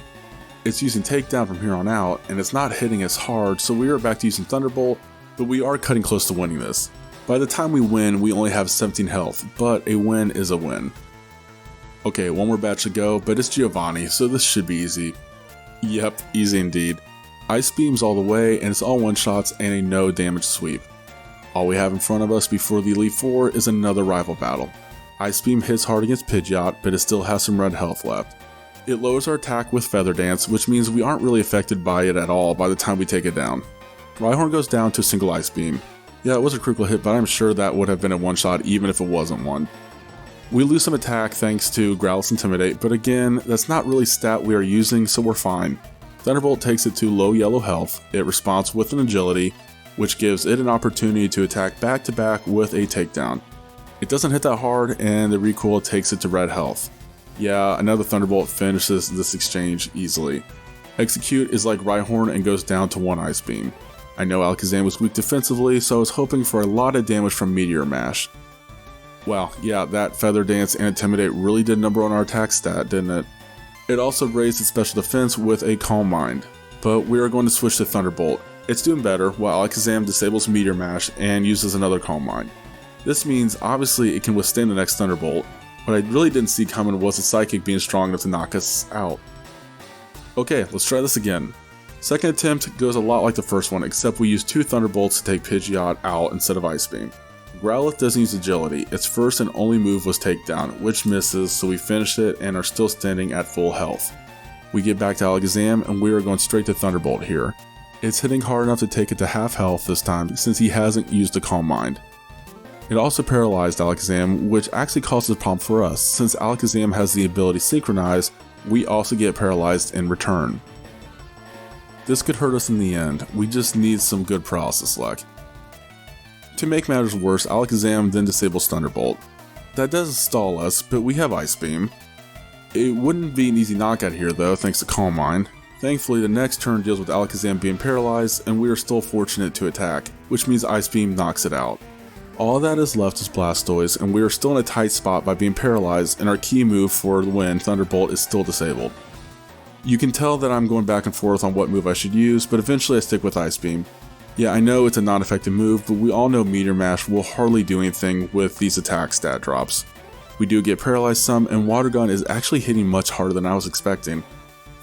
A: It's using Takedown from here on out, and it's not hitting as hard, so we are back to using Thunderbolt, but we are cutting close to winning this. By the time we win, we only have 17 health, but a win is a win. Okay, one more batch to go, but it's Giovanni, so this should be easy. Yep, easy indeed. Ice Beams all the way, and it's all one-shots and a no damage sweep. All we have in front of us before the Elite Four is another rival battle. Ice Beam hits hard against Pidgeot, but it still has some red health left. It lowers our attack with Feather Dance, which means we aren't really affected by it at all by the time we take it down. Rhyhorn goes down to a single Ice Beam. Yeah, it was a critical hit, but I'm sure that would have been a one-shot even if it wasn't one. We lose some attack thanks to Growlithe's Intimidate, but again, that's not really stat we are using, so we're fine. Thunderbolt takes it to low yellow health, it responds with an agility, which gives it an opportunity to attack back to back with a takedown. It doesn't hit that hard, and the recoil takes it to red health. Yeah, another Thunderbolt finishes this exchange easily. Execute is like Rhyhorn and goes down to 1 Ice Beam. I know Alakazam was weak defensively, so I was hoping for a lot of damage from Meteor Mash. Wow, yeah, that Feather Dance and Intimidate really did number on our attack stat, didn't it? It also raised its special defense with a Calm Mind, but we are going to switch to Thunderbolt. It's doing better, while Alakazam disables Meteor Mash and uses another Calm Mind. This means obviously it can withstand the next Thunderbolt. What I really didn't see coming was a Psychic being strong enough to knock us out. Okay, let's try this again. Second attempt goes a lot like the first one, except we use 2 Thunderbolts to take Pidgeot out instead of Ice Beam. Growlithe doesn't use Agility, its first and only move was Takedown, which misses, so we finished it and are still standing at full health. We get back to Alakazam and we are going straight to Thunderbolt here. It's hitting hard enough to take it to half health this time since he hasn't used the Calm Mind. It also paralyzed Alakazam, which actually causes a problem for us. Since Alakazam has the ability to synchronize, we also get paralyzed in return. This could hurt us in the end, we just need some good paralysis luck. To make matters worse, Alakazam then disables Thunderbolt. That does stall us, but we have Ice Beam. It wouldn't be an easy knockout here though, thanks to Calm Mind. Thankfully, the next turn deals with Alakazam being paralyzed, and we are still fortunate to attack, which means Ice Beam knocks it out. All that is left is Blastoise, and we are still in a tight spot by being paralyzed, and our key move for the win, Thunderbolt, is still disabled. You can tell that I'm going back and forth on what move I should use, but eventually I stick with Ice Beam. Yeah, I know it's a non-effective move, but we all know Meteor Mash will hardly do anything with these attack stat drops. We do get paralyzed some, and Water Gun is actually hitting much harder than I was expecting.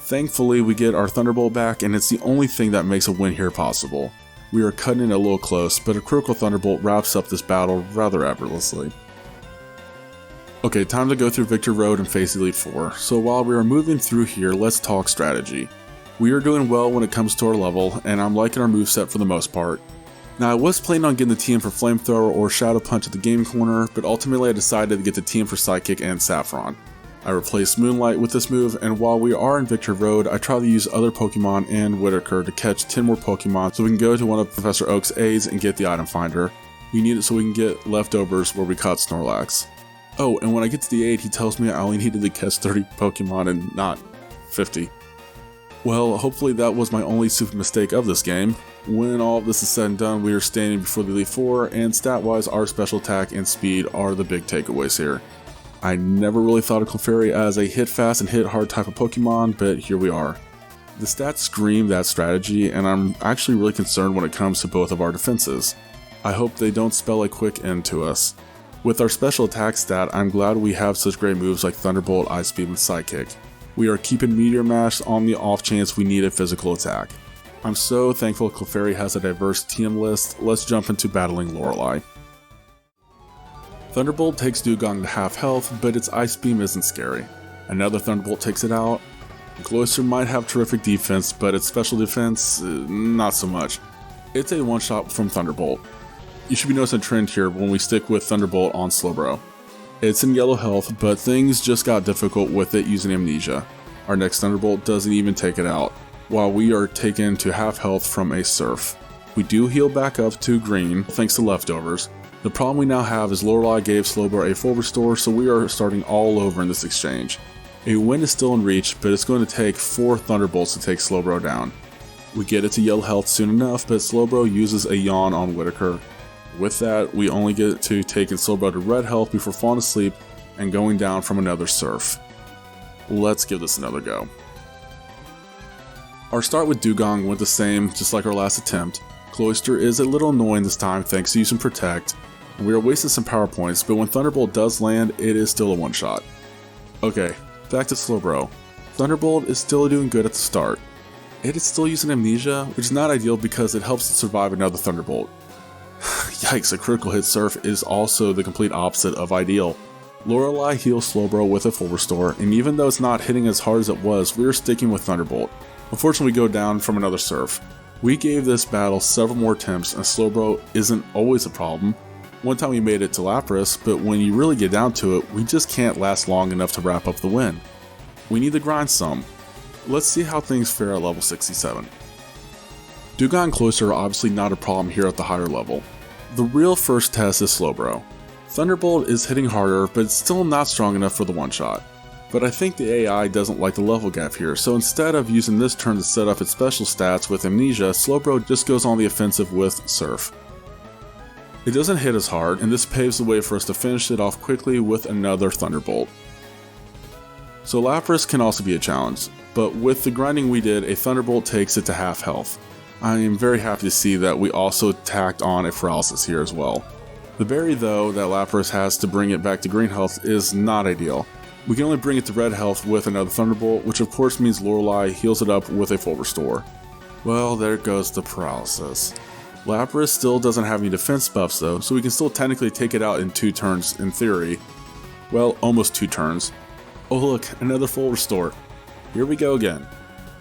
A: Thankfully, we get our Thunderbolt back, and it's the only thing that makes a win here possible. We are cutting it a little close, but a critical Thunderbolt wraps up this battle rather effortlessly. Okay, time to go through Victory Road and face Elite Four. So while we are moving through here, let's talk strategy. We are doing well when it comes to our level, and I'm liking our moveset for the most part. Now I was planning on getting the TM for Flamethrower or Shadow Punch at the game corner, but ultimately I decided to get the TM for Psychic and Saffron. I replaced Moonlight with this move, and while we are in Victory Road, I try to use other Pokemon and Whitaker to catch 10 more Pokemon so we can go to one of Professor Oak's aids and get the item finder. We need it so we can get leftovers where we caught Snorlax. Oh, and when I get to the aid, he tells me I only needed to catch 30 Pokemon and not 50. Well, hopefully that was my only stupid mistake of this game. When all of this is said and done, we are standing before the Elite Four, and stat-wise, our special attack and speed are the big takeaways here. I never really thought of Clefairy as a hit fast and hit hard type of Pokemon, but here we are. The stats scream that strategy, and I'm actually really concerned when it comes to both of our defenses. I hope they don't spell a quick end to us. With our special attack stat, I'm glad we have such great moves like Thunderbolt, Ice Beam, and Psychic. We are keeping Meteor Mash on the off chance we need a physical attack. I'm so thankful Clefairy has a diverse TM list. Let's jump into battling Lorelei. Thunderbolt takes Dewgong to half health, but its Ice Beam isn't scary. Another Thunderbolt takes it out. Cloyster might have terrific defense, but its special defense, not so much. It's a one-shot from Thunderbolt. You should be noticing a trend here when we stick with Thunderbolt on Slowbro. It's in yellow health, but things just got difficult with it using Amnesia. Our next Thunderbolt doesn't even take it out, while we are taken to half health from a Surf. We do heal back up to green, thanks to leftovers. The problem we now have is Lorelei gave Slowbro a full restore, so we are starting all over in this exchange. A win is still in reach, but it's going to take 4 Thunderbolts to take Slowbro down. We get it to yellow health soon enough, but Slowbro uses a yawn on Whitaker. With that, we only get to taking Slowbro to red health before falling asleep and going down from another Surf. Let's give this another go. Our start with Dewgong went the same, just like our last attempt. Cloyster is a little annoying this time thanks to using Protect. We are wasting some power points, but when Thunderbolt does land, it is still a one-shot. Okay, back to Slowbro. Thunderbolt is still doing good at the start. It is still using Amnesia, which is not ideal because it helps it survive another Thunderbolt. Yikes, a critical hit Surf is also the complete opposite of ideal. Lorelei heals Slowbro with a full restore, and even though it's not hitting as hard as it was, we are sticking with Thunderbolt. Unfortunately, we go down from another Surf. We gave this battle several more attempts, and Slowbro isn't always a problem. One time we made it to Lapras, but when you really get down to it, we just can't last long enough to wrap up the win. We need to grind some. Let's see how things fare at level 67. Dewgong and Cloyster are obviously not a problem here at the higher level. The real first test is Slowbro. Thunderbolt is hitting harder, but it's still not strong enough for the one-shot. But I think the AI doesn't like the level gap here, so instead of using this turn to set up its special stats with Amnesia, Slowbro just goes on the offensive with Surf. It doesn't hit as hard, and this paves the way for us to finish it off quickly with another Thunderbolt. So Lapras can also be a challenge, but with the grinding we did, a Thunderbolt takes it to half health. I am very happy to see that we also tacked on a Paralysis here as well. The berry though that Lapras has to bring it back to green health is not ideal. We can only bring it to red health with another Thunderbolt, which of course means Lorelei heals it up with a full restore. Well, there goes the Paralysis. Lapras still doesn't have any defense buffs though, so we can still technically take it out in 2 turns in theory. Well, almost 2 turns. Oh look, another full restore. Here we go again.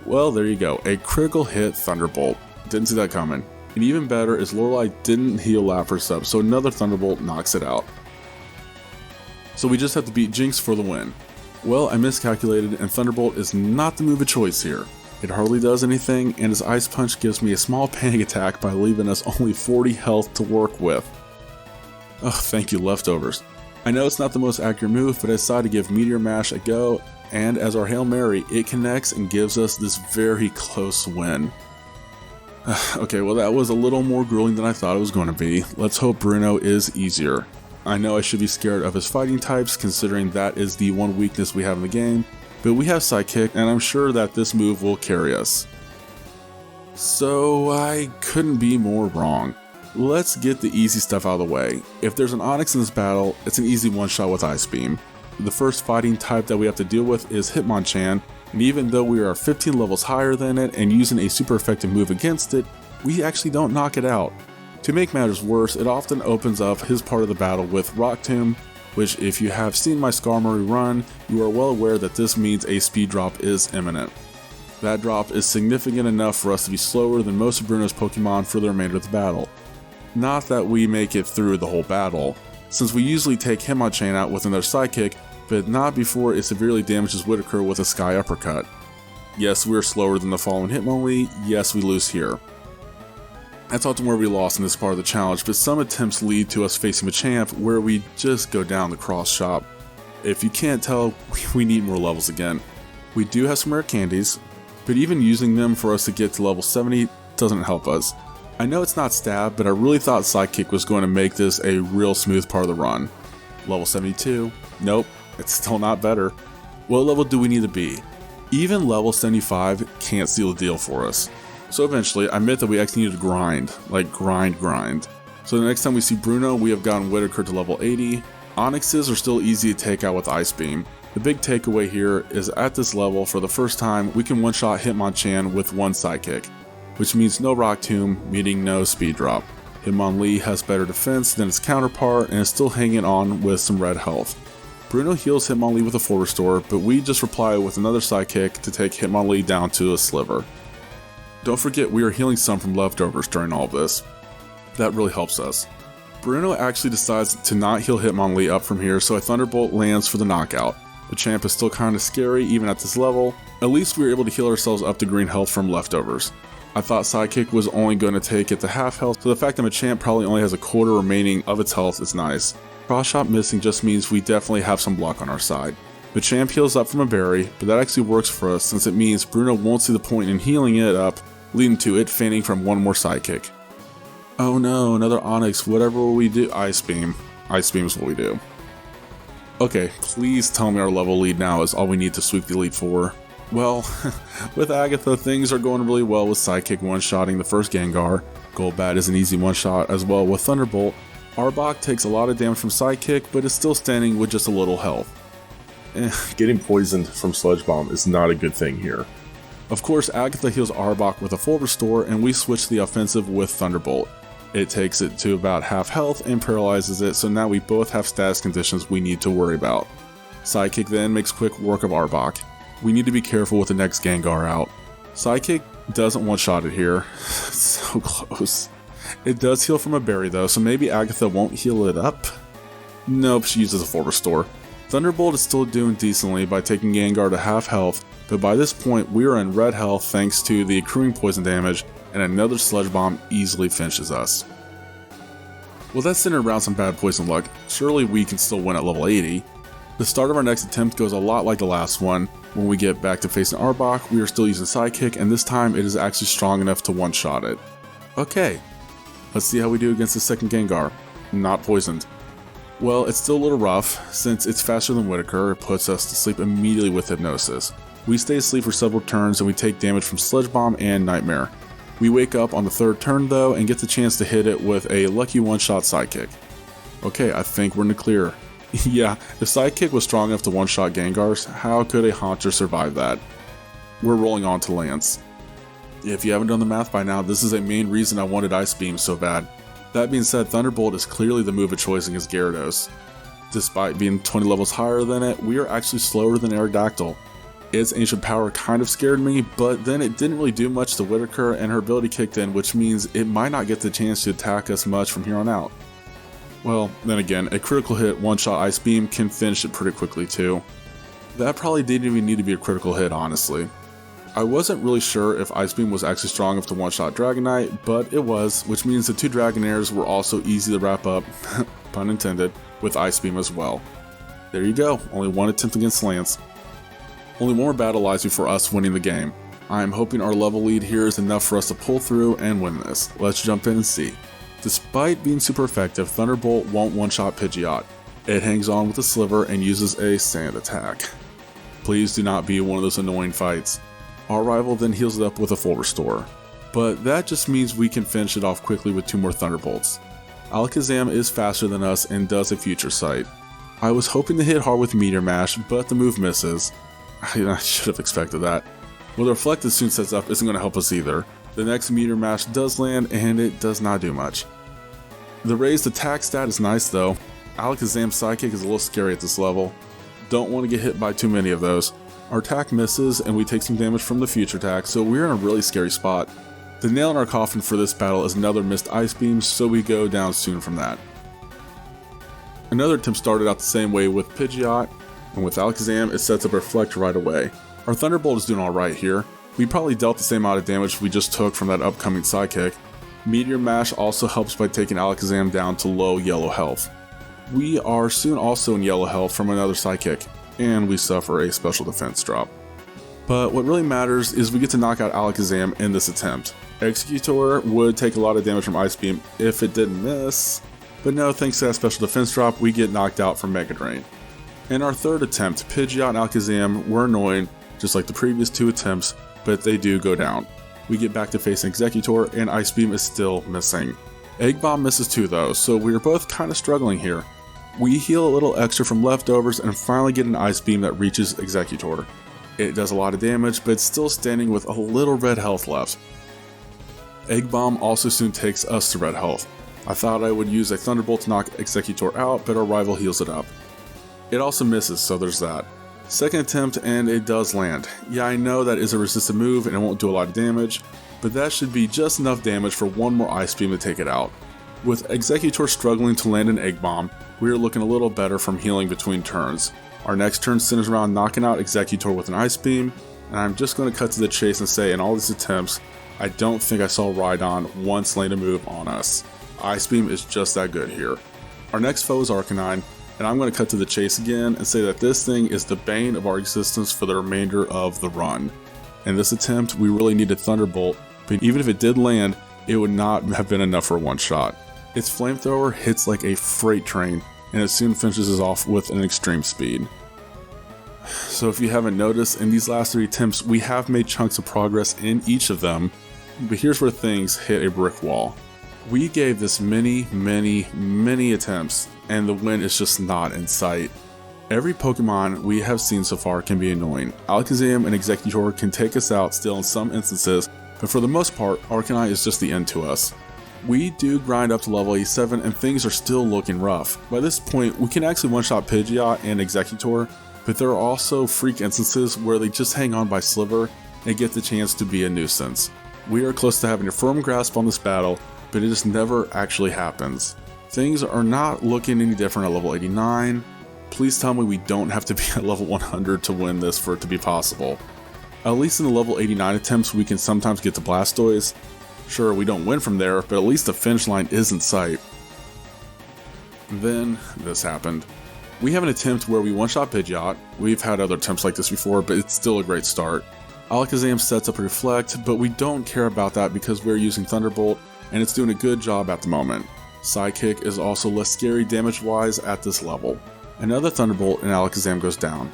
A: Well, there you go, a critical hit Thunderbolt. Didn't see that coming. And even better is Lorelei didn't heal Lapras up, so another Thunderbolt knocks it out. So we just have to beat Jinx for the win. Well, I miscalculated, and Thunderbolt is not the move of choice here. It hardly does anything, and his Ice Punch gives me a small panic attack by leaving us only 40 health to work with. Oh, thank you, leftovers. I know it's not the most accurate move, but I decided to give Meteor Mash a go, and as our Hail Mary, it connects and gives us this very close win. Okay, well that was a little more grueling than I thought it was going to be. Let's hope Bruno is easier. I know I should be scared of his fighting types, considering that is the one weakness we have in the game, but we have Psychic, and I'm sure that this move will carry us. So I couldn't be more wrong. Let's get the easy stuff out of the way. If there's an Onix in this battle, it's an easy one-shot with Ice Beam. The first fighting type that we have to deal with is Hitmonchan, and even though we are 15 levels higher than it and using a super effective move against it, we actually don't knock it out. To make matters worse, it often opens up his part of the battle with Rock Tomb, which if you have seen my Skarmory run, you are well aware that this means a speed drop is imminent. That drop is significant enough for us to be slower than most of Bruno's Pokemon for the remainder of the battle. Not that we make it through the whole battle, since we usually take Hitmonchan out with another Psychic, but not before it severely damages Whitaker with a Sky Uppercut. Yes, we are slower than the following Hitmonlee, yes we lose here. That's often where we lost in this part of the challenge, but some attempts lead to us facing Machamp where we just go down the cross shop. If you can't tell, we need more levels again. We do have some rare candies, but even using them for us to get to level 70 doesn't help us. I know it's not stab, but I really thought Psychic was going to make this a real smooth part of the run. Level 72, nope, it's still not better. What level do we need to be? Even level 75 can't seal the deal for us. So eventually, I admit that we actually need to grind, like grind. So the next time we see Bruno, we have gotten Whitaker to level 80. Onixes are still easy to take out with Ice Beam. The big takeaway here is at this level, for the first time, we can one-shot Hitmonchan with one Psychic, which means no Rock Tomb, meaning no speed drop. Hitmonlee has better defense than its counterpart and is still hanging on with some red health. Bruno heals Hitmonlee with a full restore, but we just reply with another Psychic to take Hitmonlee down to a sliver. Don't forget we are healing some from leftovers during all of this. That really helps us. Bruno actually decides to not heal Hitmonlee up from here, so a Thunderbolt lands for the knockout. The champ is still kinda scary even at this level. At least we were able to heal ourselves up to green health from leftovers. I thought Sidekick was only going to take it to half health, so the fact that Machamp probably only has a quarter remaining of its health is nice. Cross shot missing just means we definitely have some luck on our side. Machamp heals up from a berry, but that actually works for us since it means Bruno won't see the point in healing it up, leading to it fainting from one more Sidekick. Oh no, another Onix, whatever will we do? Ice Beam. Ice Beam is what we do. Okay, please tell me our level lead now is all we need to sweep the Elite Four. Well, with Agatha, things are going really well with Sidekick one-shotting the first Gengar. Golbat is an easy one-shot as well with Thunderbolt. Arbok takes a lot of damage from Sidekick, but is still standing with just a little health.
B: Getting poisoned from Sludge Bomb is not a good thing here.
A: Of course, Agatha heals Arbok with a full restore, and we switch to the offensive with Thunderbolt. It takes it to about half health and paralyzes it, so now we both have status conditions we need to worry about. Sidekick then makes quick work of Arbok. We need to be careful with the next Gengar out. Sidekick doesn't one-shot it here. So close. It does heal from a berry though, so maybe Agatha won't heal it up? Nope, she uses a full restore. Thunderbolt is still doing decently by taking Gengar to half health, but by this point we are in red health thanks to the accruing poison damage, and another Sludge Bomb easily finishes us. Well, that's centered around some bad poison luck. Surely we can still win at level 80. The start of our next attempt goes a lot like the last one. When we get back to facing Arbok, we are still using Sidekick, and this time it is actually strong enough to one-shot it. Okay, let's see how we do against the second Gengar. Not poisoned. Well, it's still a little rough. Since it's faster than Whitaker, it puts us to sleep immediately with Hypnosis. We stay asleep for several turns and we take damage from Sludge Bomb and Nightmare. We wake up on the third turn though and get the chance to hit it with a lucky one-shot Sidekick. Okay, I think we're in the clear. Yeah, if Sidekick was strong enough to one-shot Gengars, how could a Haunter survive that? We're rolling on to Lance. If you haven't done the math by now, this is a main reason I wanted Ice Beam so bad. That being said, Thunderbolt is clearly the move of choice against Gyarados. Despite being 20 levels higher than it, we are actually slower than Aerodactyl. Its ancient power kind of scared me, but then it didn't really do much to Whitaker and her ability kicked in, which means it might not get the chance to attack us much from here on out. Well, then again, a critical hit one-shot Ice Beam can finish it pretty quickly too. That probably didn't even need to be a critical hit, honestly. I wasn't really sure if Ice Beam was actually strong enough to one-shot Dragonite, but it was, which means the two Dragonairs were also easy to wrap up, pun intended, with Ice Beam as well. There you go, only one attempt against Lance. Only one more battle lies before us winning the game. I am hoping our level lead here is enough for us to pull through and win this. Let's jump in and see. Despite being super effective, Thunderbolt won't one-shot Pidgeot. It hangs on with a sliver and uses a sand attack. Please do not be one of those annoying fights. Our rival then heals it up with a full restore. but that just means we can finish it off quickly with 2 more Thunderbolts. Alakazam is faster than us and does a Future Sight. I was hoping to hit hard with Meteor Mash, but the move misses. I should have expected that. Well, the Reflect as soon sets up isn't going to help us either. The next Meteor Mash does land, and it does not do much. The raised attack stat is nice though. Alakazam's Psychic is a little scary at this level. Don't want to get hit by too many of those. Our attack misses, and we take some damage from the future attack, so we're in a really scary spot. The nail in our coffin for this battle is another missed Ice Beam, so we go down soon from that. Another attempt started out the same way with Pidgeot, and with Alakazam it sets up Reflect right away. Our Thunderbolt is doing alright here. We probably dealt the same amount of damage we just took from that upcoming Psychic. Meteor Mash also helps by taking Alakazam down to low yellow health. We are soon also in yellow health from another Psychic, and we suffer a special defense drop. But what really matters is we get to knock out Alakazam in this attempt. Executor would take a lot of damage from Ice Beam if it didn't miss, but no, thanks to that special defense drop, we get knocked out from Mega Drain. In our third attempt, Pidgeot and Alakazam were annoying, just like the previous 2 attempts, but they do go down. We get back to facing Executor, and Ice Beam is still missing. Egg Bomb misses too though, so we are both kind of struggling here. We heal a little extra from leftovers and finally get an Ice Beam that reaches Executor. It does a lot of damage, but it's still standing with a little red health left. Egg Bomb also soon takes us to red health. I thought I would use a Thunderbolt to knock Executor out, but our rival heals it up. It also misses, so there's that. Second attempt, and it does land. Yeah, I know that is a resisted move and it won't do a lot of damage, but that should be just enough damage for one more Ice Beam to take it out. With Executor struggling to land an Egg Bomb, we are looking a little better from healing between turns. Our next turn centers around knocking out Executor with an Ice Beam, and I'm just going to cut to the chase and say in all these attempts, I don't think I saw Rhydon once land a move on us. Ice Beam is just that good here. Our next foe is Arcanine, and I'm going to cut to the chase again and say that this thing is the bane of our existence for the remainder of the run. In this attempt, we really needed Thunderbolt, but even if it did land, it would not have been enough for one shot. Its Flamethrower hits like a freight train, and it soon finishes us off with an extreme speed. So if you haven't noticed, in these last 3 attempts, we have made chunks of progress in each of them, but here's where things hit a brick wall. We gave this many attempts, and the win is just not in sight. Every Pokemon we have seen so far can be annoying. Alakazam and Executor can take us out still in some instances, but for the most part, Arcanine is just the end to us. We do grind up to level 87 and things are still looking rough. By this point, we can actually one-shot Pidgeot and Executor, but there are also freak instances where they just hang on by sliver and get the chance to be a nuisance. We are close to having a firm grasp on this battle, but it just never actually happens. Things are not looking any different at level 89. Please tell me we don't have to be at level 100 to win this for it to be possible. At least in the level 89 attempts we can sometimes get to Blastoise. Sure, we don't win from there, but at least the finish line is in sight. Then this happened. We have an attempt where we one-shot Pidgeot. We've had other attempts like this before, but it's still a great start. Alakazam sets up a Reflect, but we don't care about that because we're using Thunderbolt, and it's doing a good job at the moment. Psychic is also less scary damage-wise at this level. Another Thunderbolt and Alakazam goes down.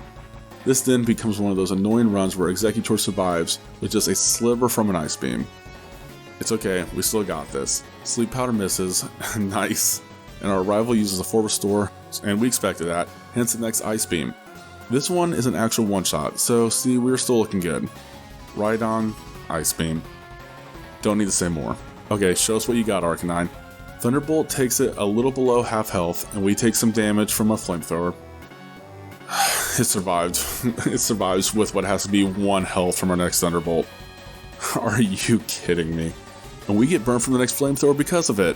A: This then becomes one of those annoying runs where Executor survives with just a sliver from an Ice Beam. It's okay, we still got this. Sleep Powder misses, nice, and our rival uses a full restore, and we expected that, hence the next Ice Beam. This one is an actual one-shot, so see, we're still looking good. Rhydon, Ice Beam. Don't need to say more. Okay, show us what you got, Arcanine. Thunderbolt takes it a little below half health, and we take some damage from a Flamethrower. It survived. It survives with what has to be 1 health from our next Thunderbolt. Are you kidding me? And we get burned from the next Flamethrower because of it.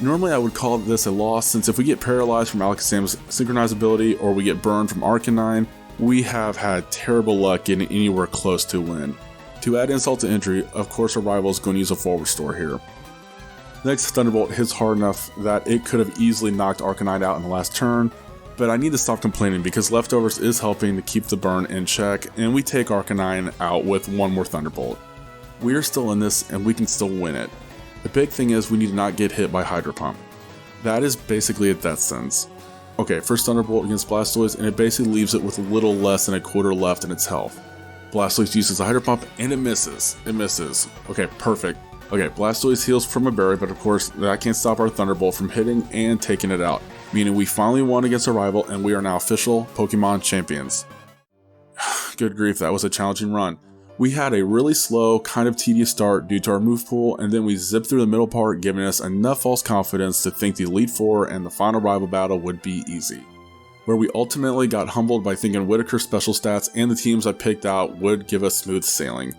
A: Normally I would call this a loss, since if we get paralyzed from Alakazam's Synchronize ability or we get burned from Arcanine, we have had terrible luck getting anywhere close to a win. To add insult to injury, of course our rival is going to use a full restore here. Next Thunderbolt hits hard enough that it could have easily knocked Arcanine out in the last turn, but I need to stop complaining because Leftovers is helping to keep the burn in check, and we take Arcanine out with 1 more Thunderbolt. We are still in this, and we can still win it. The big thing is we need to not get hit by Hydro Pump. That is basically a death sentence. Okay, first Thunderbolt against Blastoise, and it basically leaves it with a little less than a quarter left in its health. Blastoise uses a Hydro Pump, and it misses. It misses. Okay, perfect. Okay, Blastoise heals from a berry, but of course that can't stop our Thunderbolt from hitting and taking it out, meaning we finally won against our rival and we are now official Pokemon champions. Good grief, that was a challenging run. We had a really slow, kind of tedious start due to our move pool, and then we zipped through the middle part, giving us enough false confidence to think the Elite Four and the final rival battle would be easy. Where we ultimately got humbled by thinking Whitaker's special stats and the teams I picked out would give us smooth sailing.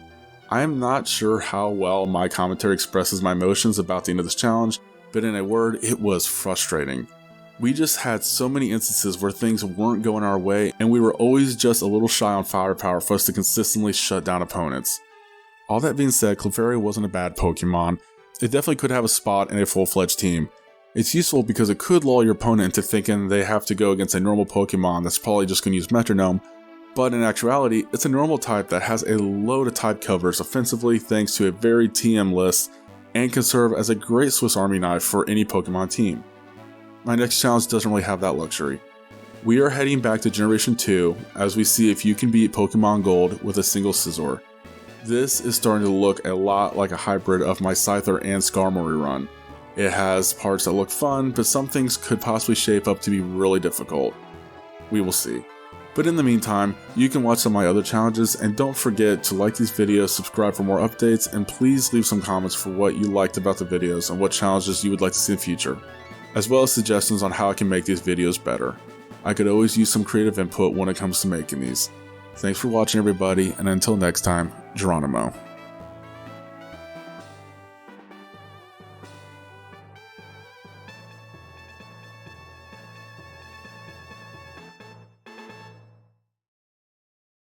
A: I am not sure how well my commentary expresses my emotions about the end of this challenge, but in a word, it was frustrating. We just had so many instances where things weren't going our way, and we were always just a little shy on firepower for us to consistently shut down opponents. All that being said, Clefairy wasn't a bad Pokemon. It definitely could have a spot in a full-fledged team. It's useful because it could lull your opponent into thinking they have to go against a normal Pokemon that's probably just going to use Metronome, but in actuality, it's a normal type that has a load of type covers offensively thanks to a varied TM list and can serve as a great Swiss Army knife for any Pokemon team. My next challenge doesn't really have that luxury. We are heading back to Generation 2 as we see if you can beat Pokemon Gold with a single Scizor. This is starting to look a lot like a hybrid of my Scyther and Skarmory run. It has parts that look fun, but some things could possibly shape up to be really difficult. We will see. But in the meantime, you can watch some of my other challenges, and don't forget to like these videos, subscribe for more updates, and please leave some comments for what you liked about the videos and what challenges you would like to see in the future, as well as suggestions on how I can make these videos better. I could always use some creative input when it comes to making these. Thanks for watching everybody, and until next time, Geronimo.